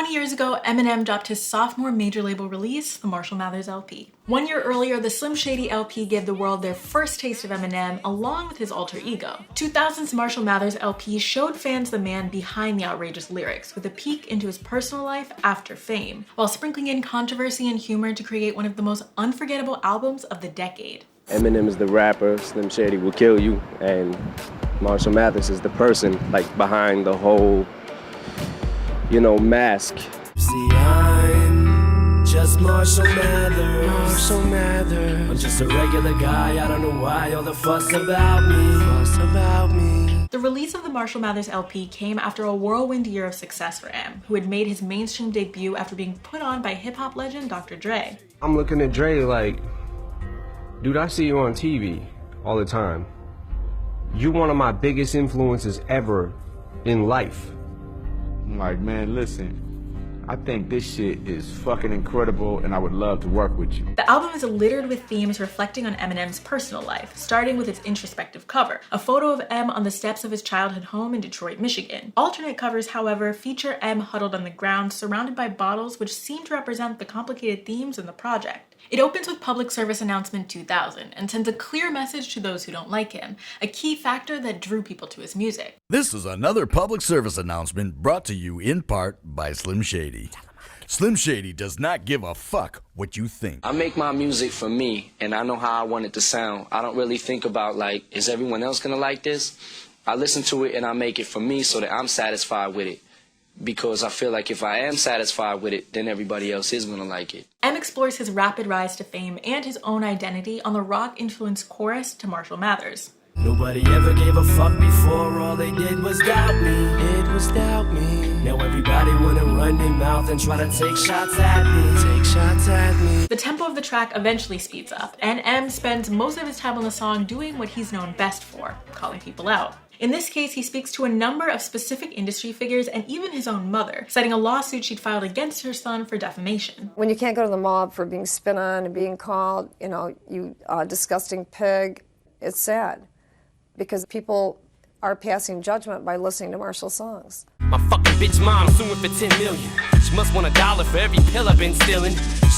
20 years ago, Eminem dropped his sophomore major label release, the Marshall Mathers LP. 1 year earlier, the Slim Shady LP gave the world their first taste of Eminem, along with his alter ego. 2000's Marshall Mathers LP showed fans the man behind the outrageous lyrics, with a peek into his personal life after fame, while sprinkling in controversy and humor to create one of the most unforgettable albums of the decade. Eminem is the rapper, Slim Shady will kill you, and Marshall Mathers is the person, behind the whole, mask. See, I'm just Marshall Mathers. Marshall Mathers. I'm just a regular guy, I don't know why all the fuss about me. Fuss about me. The release of the Marshall Mathers LP came after a whirlwind year of success for M, who had made his mainstream debut after being put on by hip-hop legend Dr. Dre. I'm looking at Dre like, dude, I see you on TV all the time. You're one of my biggest influences ever in life. I'm like, man, listen, I think this shit is fucking incredible and I would love to work with you. The album is littered with themes reflecting on Eminem's personal life, starting with its introspective cover, a photo of M on the steps of his childhood home in Detroit, Michigan. Alternate covers, however, feature M huddled on the ground, surrounded by bottles which seem to represent the complicated themes in the project. It opens with Public Service Announcement 2000 and sends a clear message to those who don't like him, a key factor that drew people to his music. This is another public service announcement brought to you in part by Slim Shady. Slim Shady does not give a fuck what you think. I make my music for me, and I know how I want it to sound. I don't really think about, is everyone else gonna like this? I listen to it and I make it for me so that I'm satisfied with it. Because I feel like if I am satisfied with it, then everybody else is gonna like it. M explores his rapid rise to fame and his own identity on the rock-influenced chorus to Marshall Mathers. Nobody ever gave a fuck before, all they did was doubt me. It was doubt me. Now everybody wanna run their mouth and try to take shots at me. Take shots at me. The tempo of the track eventually speeds up, and M spends most of his time on the song doing what he's known best for, calling people out. In this case, he speaks to a number of specific industry figures and even his own mother, citing a lawsuit she'd filed against her son for defamation. When you can't go to the mob for being spit on and being called, you disgusting pig, it's sad. Because people are passing judgment by listening to Marshall's songs. My fucking bitch mom suing for 10 million. She must want $1 for every pill I've been stealing.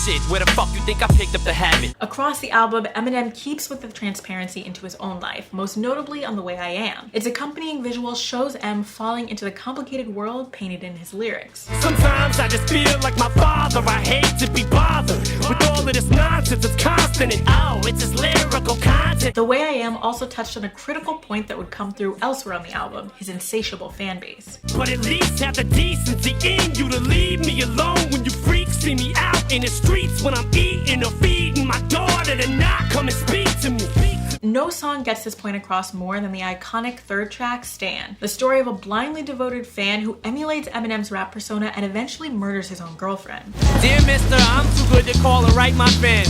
Shit, where the fuck you think I picked up the habit? Across the album, Eminem keeps with the transparency into his own life, most notably on The Way I Am. Its accompanying visual shows M falling into the complicated world painted in his lyrics. Sometimes I just feel like my father. I hate to be bothered with all of this nonsense. It's constant and it's just lyrical content. The Way I Am also touched on a critical point that would come through elsewhere on the album, his insatiable fan base. But at least have the decency in you to leave me alone when you freaks see me out in the streets when I'm eating or feeding my daughter to not come and speak to me. No song gets this point across more than the iconic third track, Stan, the story of a blindly devoted fan who emulates Eminem's rap persona and eventually murders his own girlfriend. Dear mister, I'm too good to call and write my fans.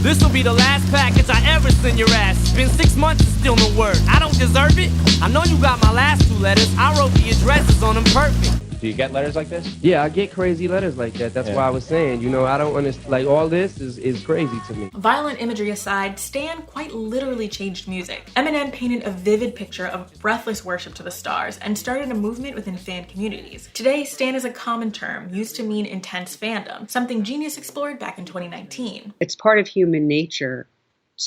This will be the last package I ever send your ass. It's been 6 months and still no word. I don't deserve it. I know you got my last 2 letters. I wrote the addresses on them perfect. Do you get letters like this? Yeah, I get crazy letters like that. That's why I was saying, I don't understand. All this is crazy to me. Violent imagery aside, Stan quite literally changed music. Eminem painted a vivid picture of breathless worship to the stars and started a movement within fan communities. Today, Stan is a common term used to mean intense fandom, something Genius explored back in 2019. It's part of human nature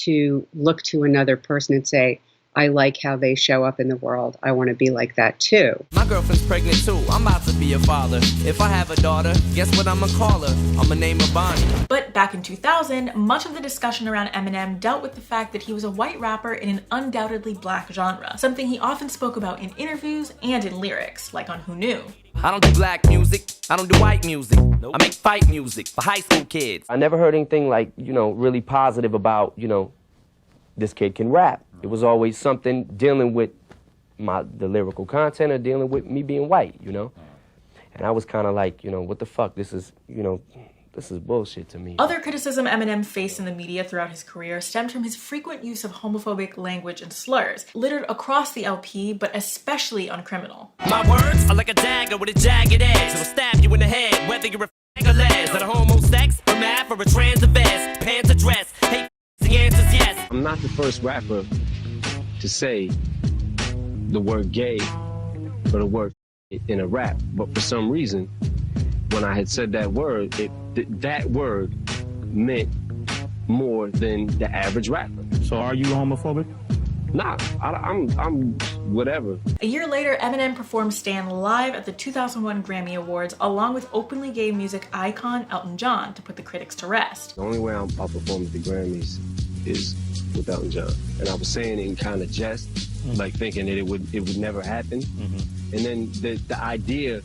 to look to another person and say, I like how they show up in the world. I want to be like that too. My girlfriend's pregnant too. I'm about to be a father. If I have a daughter, guess what I'ma call her? I'ma name her Bonnie. But back in 2000, much of the discussion around Eminem dealt with the fact that he was a white rapper in an undoubtedly black genre, something he often spoke about in interviews and in lyrics, like on Who Knew? I don't do black music. I don't do white music. I make fight music for high school kids. I never heard anything really positive about, this kid can rap. It was always something dealing with the lyrical content or dealing with me being white, And I was kind of like, what the fuck? This is bullshit to me. Other criticism Eminem faced in the media throughout his career stemmed from his frequent use of homophobic language and slurs, littered across the LP, but especially on Criminal. My words are like a dagger with a jagged edge. It'll stab you in the head, whether you're a fag or les. At a homo sex, a math, or a trans or vest, pants or dress. Hey, the answer's yes. I'm not the first rapper to say the word gay or the word in a rap, but for some reason, when I had said that word, that word meant more than the average rapper. So are you homophobic? Nah, I'm whatever. A year later, Eminem performed Stan live at the 2001 Grammy Awards along with openly gay music icon Elton John to put the critics to rest. The only way I'll perform at the Grammys is with Elton John. And I was saying it in kind of jest, like thinking that it would never happen. And then the idea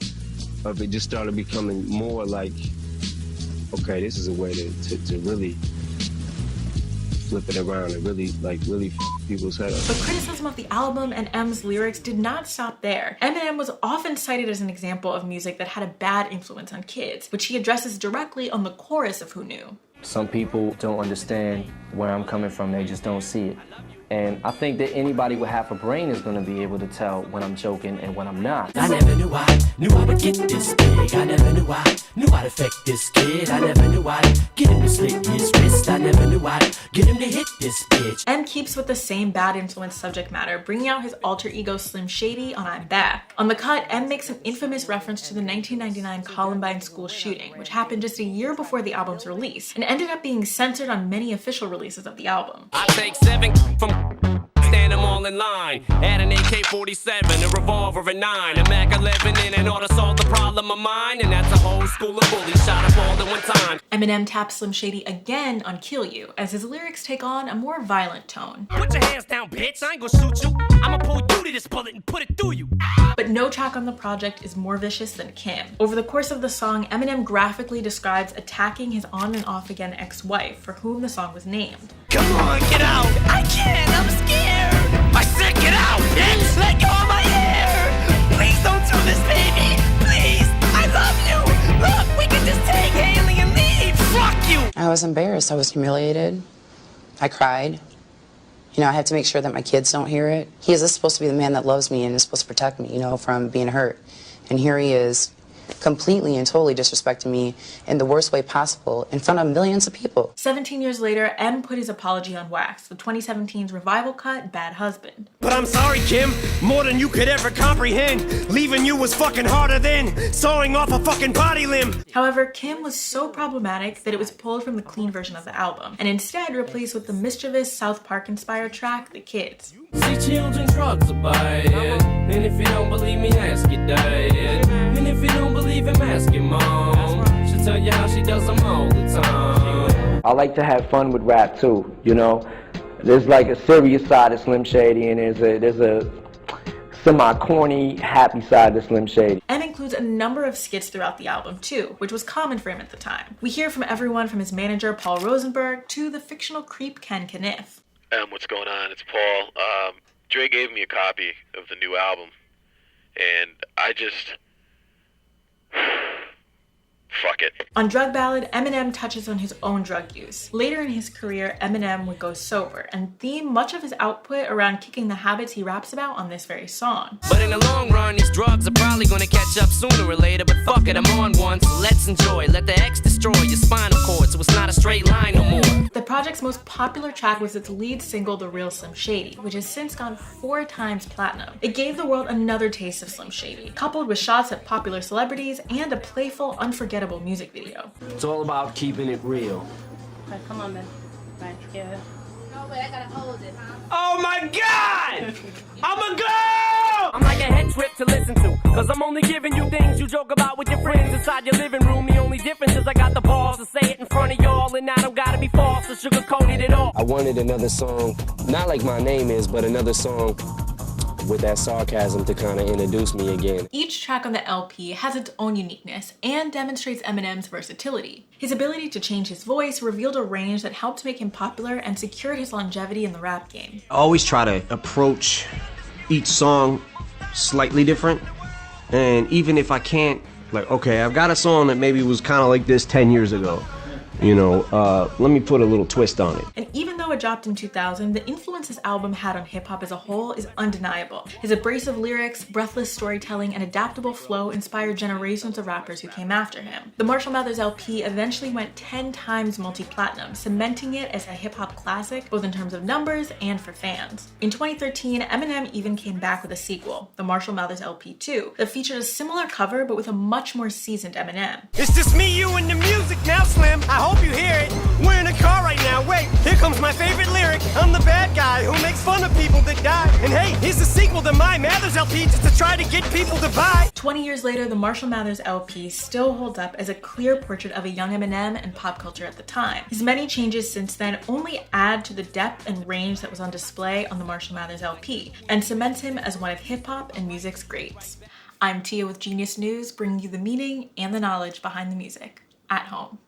of it just started becoming more like, okay, this is a way to really flip it around and really f people's head up. But criticism of the album and M's lyrics did not stop there. Eminem was often cited as an example of music that had a bad influence on kids, which he addresses directly on the chorus of Who Knew. Some people don't understand where I'm coming from, they just don't see it. And I think that anybody with half a brain is going to be able to tell when I'm joking and when I'm not. I never knew I would get this big. I never knew I'd affect this kid. I never knew I'd get him to slit his wrist. I never knew I'd get him to hit this bitch. M keeps with the same bad influence subject matter, bringing out his alter ego Slim Shady on I'm Back. On the cut, M makes an infamous reference to the 1999 Columbine school shooting, which happened just a year before the album's release, and ended up being censored on many official releases of the album. I take 7 from stand them all in line. Add an AK-47, a revolver, a 9, a Mac 11 in and order to solve the problem of mine. And that's a whole school of bullies shot up all at one time. Eminem taps Slim Shady again on Kill You, as his lyrics take on a more violent tone. Put your hands down, bitch. I ain't gonna shoot you. I'ma pull you to this bullet and put it through you. But no track on the project is more vicious than Kim. Over the course of the song, Eminem graphically describes attacking his on and off again ex-wife, for whom the song was named. Come on, get out! I can't, I'm scared! I said get out, bitch! Let go of my hair! Please don't do this, baby! Please! I love you! Look, we can just take Haley and leave! Fuck you! I was embarrassed. I was humiliated. I cried. You know, I have to make sure that my kids don't hear it. He is supposed to be the man that loves me and is supposed to protect me, you know, from being hurt. And here he is, completely and totally disrespecting me in the worst way possible in front of millions of people. 17 years later, M put his apology on wax, the 2017's revival cut, Bad Husband. But I'm sorry, Kim, more than you could ever comprehend. Leaving you was fucking harder than sawing off a fucking body limb. However, Kim was so problematic that it was pulled from the clean version of the album, and instead replaced with the mischievous South Park-inspired track, The Kids. See children drugs are bad, and if you don't believe me, ask your dad. And if you don't believe him, ask your mom. She'll tell you how she does them all the time. I like to have fun with rap too, you know. There's like a serious side of Slim Shady, and there's a semi-corny, happy side to Slim Shady. M includes a number of skits throughout the album too, which was common for him at the time. We hear from everyone from his manager Paul Rosenberg to the fictional creep Ken Kniff. What's going on? It's Paul. Dre gave me a copy of the new album, and I just... fuck it. On Drug Ballad, Eminem touches on his own drug use. Later in his career, Eminem would go sober and theme much of his output around kicking the habits he raps about on this very song. But in the long run, these drugs are probably gonna catch up sooner or later, but fuck it, I'm on one, so let's enjoy. Let the X destroy your spinal cord, so it's not a straight line no more. The project's most popular track was its lead single, The Real Slim Shady, which has since gone 4 times platinum. It gave the world another taste of Slim Shady, coupled with shots at popular celebrities and a playful, unforgettable music video. It's all about keeping it real. Right, come on, man. Right, yeah. No way, I gotta hold it, huh? Oh my God! I'm a girl! I'm like a head trip to listen to, cause I'm only giving you things you joke about with your friends inside your living room. The only difference is I got the balls to say it in front of y'all, and I don't gotta be false or sugarcoated at all. I wanted another song, not like My Name Is, but another song with that sarcasm to kind of introduce me again. Each track on the LP has its own uniqueness and demonstrates Eminem's versatility. His ability to change his voice revealed a range that helped make him popular and secured his longevity in the rap game. I always try to approach each song slightly different, and even if I can't, like, okay, I've got a song that maybe was kind of like this 10 years ago, you know, let me put a little twist on it. And even though though it dropped in 2000, the influence this album had on hip-hop as a whole is undeniable. His abrasive lyrics, breathless storytelling, and adaptable flow inspired generations of rappers who came after him. The Marshall Mathers LP eventually went 10 times multi-platinum, cementing it as a hip-hop classic both in terms of numbers and for fans. In 2013, Eminem even came back with a sequel, the Marshall Mathers LP 2, that featured a similar cover but with a much more seasoned Eminem. It's just me, you, and the music now, Slim. I hope you hear it. We're in a car right now. Wait, here comes my favorite lyric. I'm the bad guy who makes fun of people that die. And hey, here's the sequel to my Mathers LP just to try to get people to buy. 20 years later, the Marshall Mathers LP still holds up as a clear portrait of a young Eminem and pop culture at the time. His many changes since then only add to the depth and range that was on display on the Marshall Mathers LP, and cements him as one of hip-hop and music's greats. I'm Tia with Genius News, bringing you the meaning and the knowledge behind the music at home.